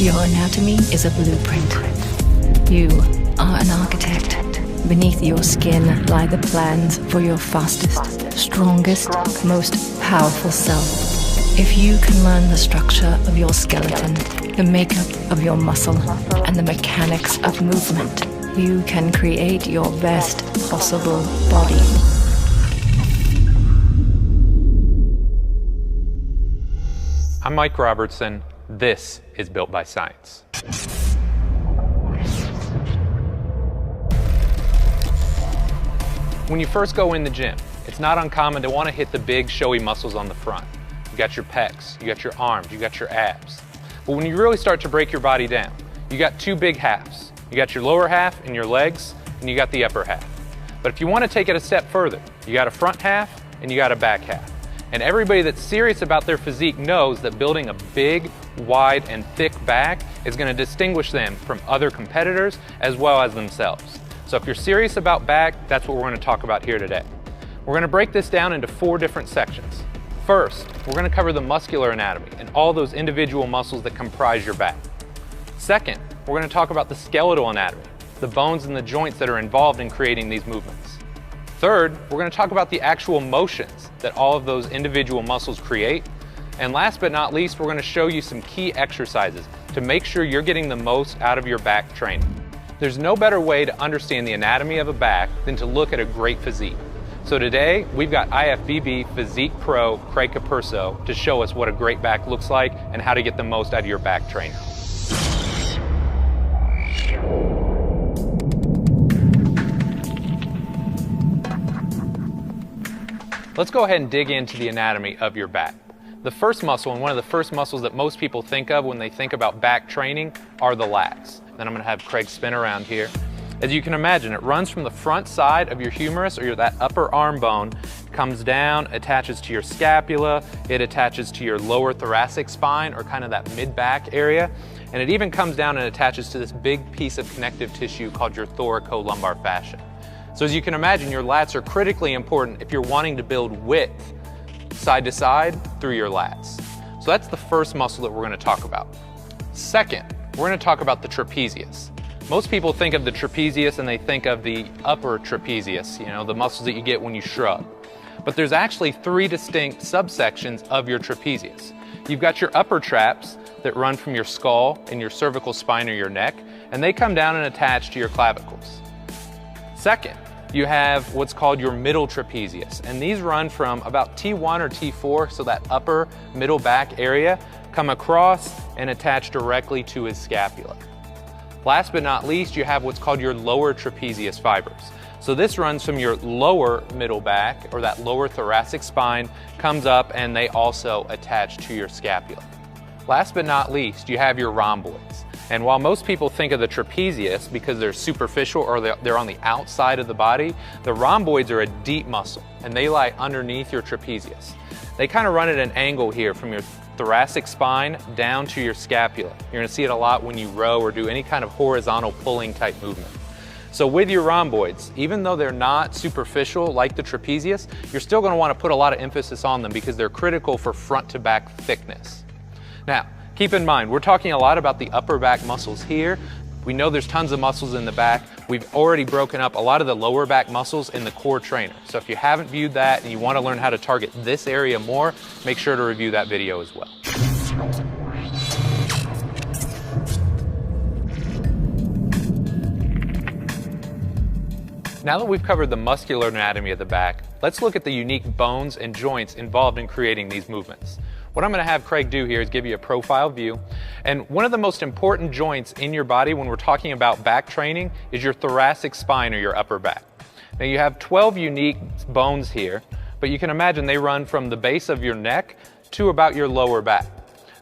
Your anatomy is a blueprint. You are an architect. Beneath your skin lie the plans for your fastest, strongest, most powerful self. If you can learn the structure of your skeleton, the makeup of your muscle, and the mechanics of movement, you can create your best possible body. I'm Mike Robertson. This is Built by Science. When you first go in the gym, it's not uncommon to want to hit the big showy muscles on the front. You got your pecs, you got your arms, you got your abs. But when you really start to break your body down, you got two big halves. You got your lower half and your legs, and you got the upper half. But if you want to take it a step further, you got a front half and you got a back half. And everybody that's serious about their physique knows that building a big, wide, and thick back is going to distinguish them from other competitors as well as themselves. So if you're serious about back, that's what we're going to talk about here today. We're going to break this down into 4 different sections. First, we're going to cover the muscular anatomy and all those individual muscles that comprise your back. Second, we're going to talk about the skeletal anatomy, the bones and the joints that are involved in creating these movements. Third, we're going to talk about the actual motions that all of those individual muscles create. And last but not least, we're going to show you some key exercises to make sure you're getting the most out of your back training. There's no better way to understand the anatomy of a back than to look at a great physique. So today, we've got IFBB Physique Pro Craig Capurso to show us what a great back looks like and how to get the most out of your back training. Let's go ahead and dig into the anatomy of your back. The first muscle, and one of the first muscles that most people think of when they think about back training, are the lats. Then I'm going to have Craig spin around here. As you can imagine, it runs from the front side of your humerus, or that upper arm bone, comes down, attaches to your scapula, it attaches to your lower thoracic spine, or kind of that mid-back area, and it even comes down and attaches to this big piece of connective tissue called your thoracolumbar fascia. So as you can imagine, your lats are critically important if you're wanting to build width side to side through your lats. So that's the first muscle that we're going to talk about. Second, we're going to talk about the trapezius. Most people think of the trapezius and they think of the upper trapezius, the muscles that you get when you shrug. But there's actually 3 distinct subsections of your trapezius. You've got your upper traps that run from your skull and your cervical spine or your neck, and they come down and attach to your clavicles. Second, you have what's called your middle trapezius, and these run from about T1 or T4, so that upper middle back area, come across and attach directly to his scapula. Last but not least, you have what's called your lower trapezius fibers. So this runs from your lower middle back, or that lower thoracic spine, comes up and they also attach to your scapula. Last but not least, you have your rhomboids. And while most people think of the trapezius because they're superficial or they're on the outside of the body, the rhomboids are a deep muscle and they lie underneath your trapezius. They kind of run at an angle here from your thoracic spine down to your scapula. You're going to see it a lot when you row or do any kind of horizontal pulling type movement. So with your rhomboids, even though they're not superficial like the trapezius, you're still going to want to put a lot of emphasis on them because they're critical for front to back thickness. Now, keep in mind, we're talking a lot about the upper back muscles here. We know there's tons of muscles in the back. We've already broken up a lot of the lower back muscles in the core trainer. So if you haven't viewed that and you want to learn how to target this area more, make sure to review that video as well. Now that we've covered the muscular anatomy of the back, let's look at the unique bones and joints involved in creating these movements. What I'm going to have Craig do here is give you a profile view. And one of the most important joints in your body when we're talking about back training is your thoracic spine or your upper back. Now you have 12 unique bones here, but you can imagine they run from the base of your neck to about your lower back.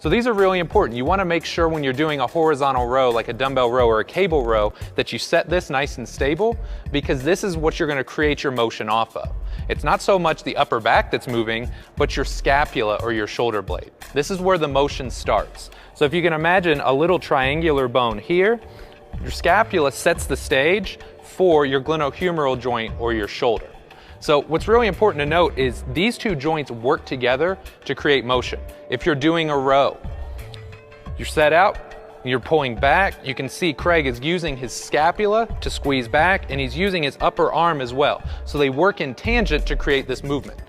So these are really important. You want to make sure when you're doing a horizontal row, like a dumbbell row or a cable row, that you set this nice and stable, because this is what you're going to create your motion off of. It's not so much the upper back that's moving, but your scapula or your shoulder blade. This is where the motion starts. So if you can imagine a little triangular bone here, your scapula sets the stage for your glenohumeral joint or your shoulder. So what's really important to note is these two joints work together to create motion. If you're doing a row, you're set out, You're pulling back. You can see Craig is using his scapula to squeeze back, and he's using his upper arm as well. So they work in tangent to create this movement.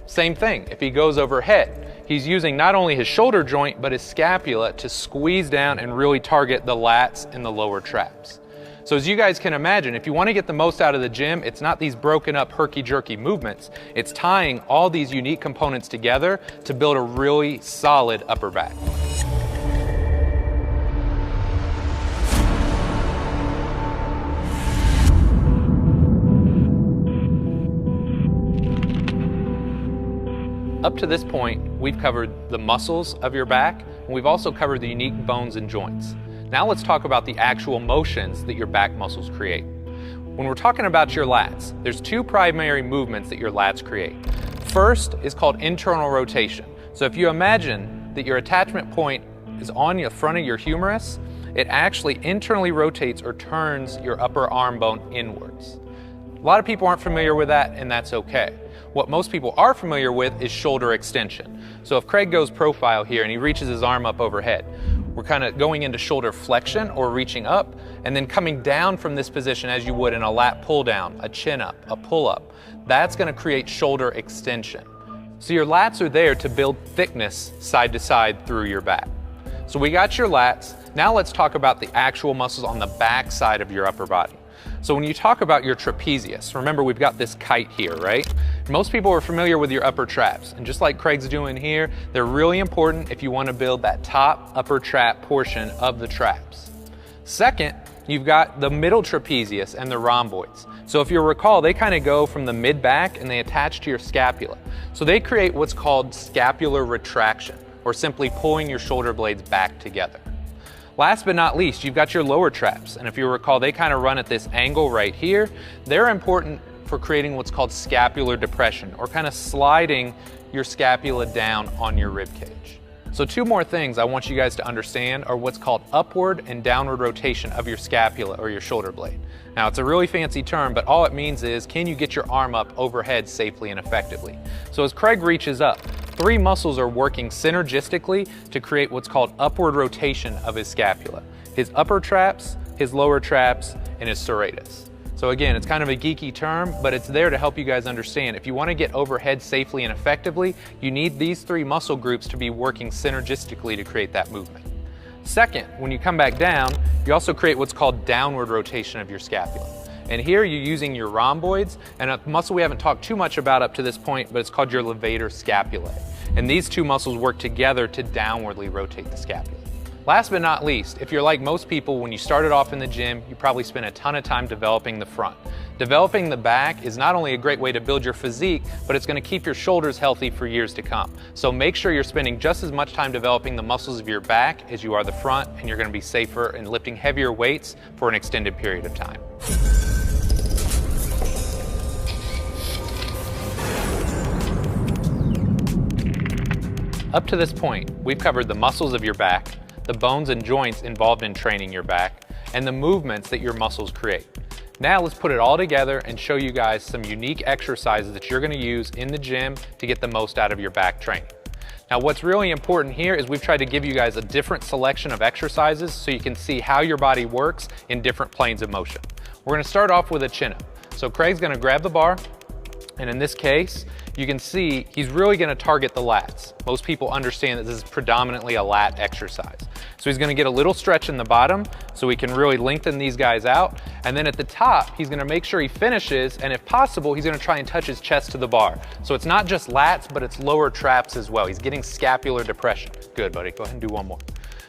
Same thing, if he goes overhead, he's using not only his shoulder joint, but his scapula to squeeze down and really target the lats and the lower traps. So as you guys can imagine, if you want to get the most out of the gym, it's not these broken up herky-jerky movements. It's tying all these unique components together to build a really solid upper back. Up to this point, we've covered the muscles of your back, and we've also covered the unique bones and joints. Now let's talk about the actual motions that your back muscles create. When we're talking about your lats, there's two primary movements that your lats create. First is called internal rotation. So if you imagine that your attachment point is on the front of your humerus, it actually internally rotates or turns your upper arm bone inwards. A lot of people aren't familiar with that, and that's okay. What most people are familiar with is shoulder extension. So if Craig goes profile here and he reaches his arm up overhead, we're kind of going into shoulder flexion or reaching up, and then coming down from this position as you would in a lat pull down, a chin up, a pull up. That's going to create shoulder extension. So your lats are there to build thickness side to side through your back. So we got your lats. Now let's talk about the actual muscles on the back side of your upper body. So when you talk about your trapezius, remember we've got this kite here, right? Most people are familiar with your upper traps, and just like Craig's doing here, they're really important if you want to build that top upper trap portion of the traps. Second, you've got the middle trapezius and the rhomboids. So if you recall, they kind of go from the mid back and they attach to your scapula. So they create what's called scapular retraction, or simply pulling your shoulder blades back together. Last but not least, you've got your lower traps, and if you recall, they kind of run at this angle right here. They're important for creating what's called scapular depression, or kind of sliding your scapula down on your rib cage. So two more things I want you guys to understand are what's called upward and downward rotation of your scapula or your shoulder blade. Now it's a really fancy term, but all it means is, can you get your arm up overhead safely and effectively? So as Craig reaches up, three muscles are working synergistically to create what's called upward rotation of his scapula. His upper traps, his lower traps, and his serratus. So again, it's kind of a geeky term, but it's there to help you guys understand. If you want to get overhead safely and effectively, you need these three muscle groups to be working synergistically to create that movement. Second, when you come back down, you also create what's called downward rotation of your scapula. And here you're using your rhomboids and a muscle we haven't talked too much about up to this point, but it's called your levator scapulae. And these two muscles work together to downwardly rotate the scapula. Last but not least, if you're like most people, when you started off in the gym, you probably spent a ton of time developing the front. Developing the back is not only a great way to build your physique, but it's going to keep your shoulders healthy for years to come. So make sure you're spending just as much time developing the muscles of your back as you are the front, and you're going to be safer in lifting heavier weights for an extended period of time. Up to this point, we've covered the muscles of your back, the bones and joints involved in training your back, and the movements that your muscles create. Now let's put it all together and show you guys some unique exercises that you're going to use in the gym to get the most out of your back training. Now what's really important here is we've tried to give you guys a different selection of exercises so you can see how your body works in different planes of motion. We're going to start off with a chin-up. So Craig's going to grab the bar, and in this case, you can see he's really going to target the lats. Most people understand that this is predominantly a lat exercise. So he's going to get a little stretch in the bottom so we can really lengthen these guys out. And then at the top, he's going to make sure he finishes, and if possible, he's going to try and touch his chest to the bar. So it's not just lats, but it's lower traps as well. He's getting scapular depression. Good, buddy. Go ahead and do one more.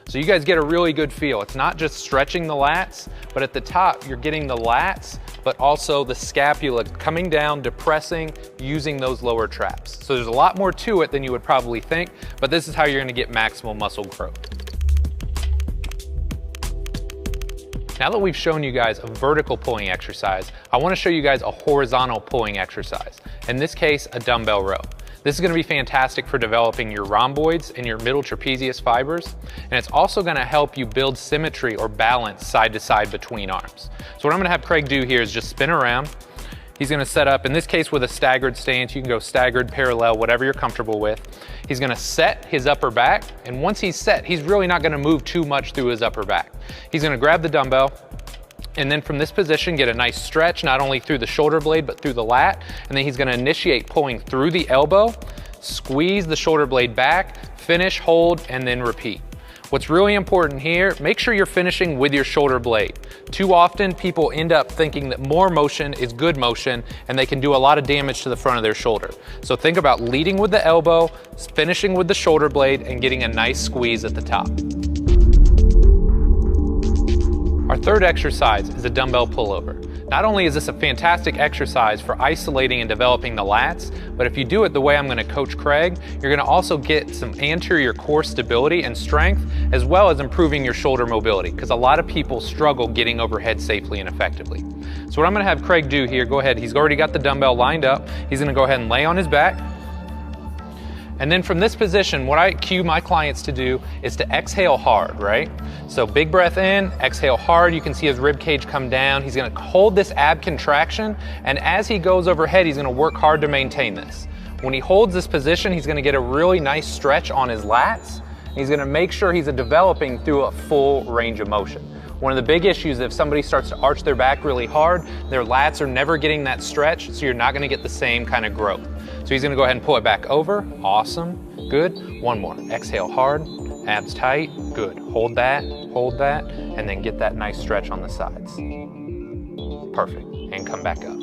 So you guys get a really good feel. It's not just stretching the lats, but at the top, you're getting the lats, but also the scapula coming down, depressing, using those lower traps. So there's a lot more to it than you would probably think, but this is how you're gonna get maximal muscle growth. Now that we've shown you guys a vertical pulling exercise, I wanna show you guys a horizontal pulling exercise. In this case, a dumbbell row. This is going to be fantastic for developing your rhomboids and your middle trapezius fibers, and it's also going to help you build symmetry or balance side to side between arms. So what I'm going to have Craig do here is just spin around. He's gonna set up, in this case with a staggered stance. You can go staggered, parallel, whatever you're comfortable with. He's gonna set his upper back, and once he's set, he's really not gonna move too much through his upper back. He's gonna grab the dumbbell, and then from this position, get a nice stretch, not only through the shoulder blade, but through the lat. And then he's gonna initiate pulling through the elbow, squeeze the shoulder blade back, finish, hold, and then repeat. What's really important here, make sure you're finishing with your shoulder blade. Too often, people end up thinking that more motion is good motion, and they can do a lot of damage to the front of their shoulder. So think about leading with the elbow, finishing with the shoulder blade, and getting a nice squeeze at the top. Our third exercise is a dumbbell pullover. Not only is this a fantastic exercise for isolating and developing the lats, but if you do it the way I'm going to coach Craig, you're going to also get some anterior core stability and strength, as well as improving your shoulder mobility, because a lot of people struggle getting overhead safely and effectively. So what I'm going to have Craig do here, go ahead, he's already got the dumbbell lined up. He's going to go ahead and lay on his back. And then from this position, what I cue my clients to do is to exhale hard, right? So big breath in, exhale hard. You can see his rib cage come down. He's gonna hold this ab contraction, and as he goes overhead, he's gonna work hard to maintain this. When he holds this position, he's gonna get a really nice stretch on his lats. He's gonna make sure he's developing through a full range of motion. One of the big issues, if somebody starts to arch their back really hard, their lats are never getting that stretch, so you're not gonna get the same kind of growth. So he's gonna go ahead and pull it back over. Awesome, good. One more, exhale hard, abs tight, good. Hold that, and then get that nice stretch on the sides. Perfect, and come back up.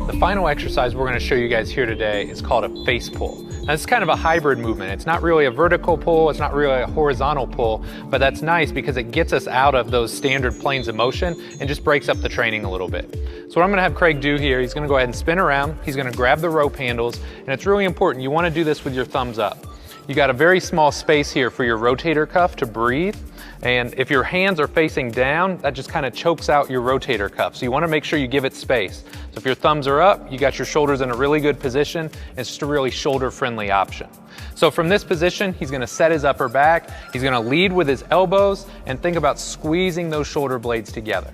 The final exercise we're going to show you guys here today is called a face pull. Now it's kind of a hybrid movement. It's not really a vertical pull, it's not really a horizontal pull, but that's nice because it gets us out of those standard planes of motion and just breaks up the training a little bit. So what I'm going to have Craig do here, he's going to go ahead and spin around, he's going to grab the rope handles, and it's really important, you want to do this with your thumbs up. You got a very small space here for your rotator cuff to breathe. And if your hands are facing down, that just kind of chokes out your rotator cuff. So you want to make sure you give it space. So if your thumbs are up, you got your shoulders in a really good position. It's just a really shoulder-friendly option. So from this position, he's going to set his upper back. He's going to lead with his elbows and think about squeezing those shoulder blades together.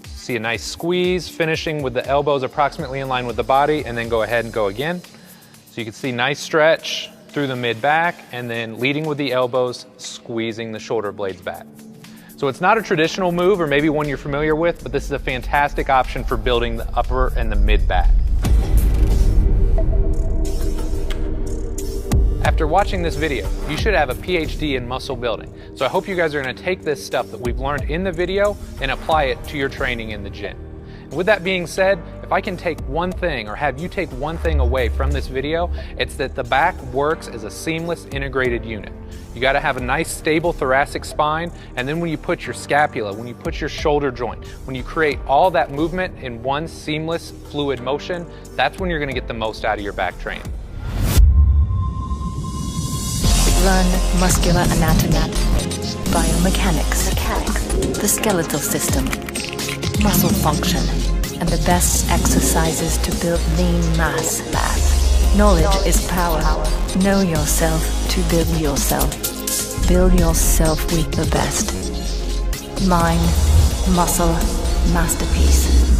See a nice squeeze, finishing with the elbows approximately in line with the body, and then go ahead and go again. So you can see nice stretch through the mid-back, and then leading with the elbows, squeezing the shoulder blades back. So it's not a traditional move, or maybe one you're familiar with, but this is a fantastic option for building the upper and the mid-back. After watching this video, you should have a PhD in muscle building. So I hope you guys are going to take this stuff that we've learned in the video and apply it to your training in the gym. And with that being said, if I can take one thing or have you take one thing away from this video, it's that the back works as a seamless integrated unit. You got to have a nice stable thoracic spine, and then when you put your scapula, when you put your shoulder joint, when you create all that movement in one seamless fluid motion, that's when you're going to get the most out of your back training. Learn muscular anatomy, biomechanics, the skeletal system, muscle function, and the best exercises to build lean mass. Knowledge is power. Know yourself to build yourself. Build yourself with the best. Mind, muscle, masterpiece.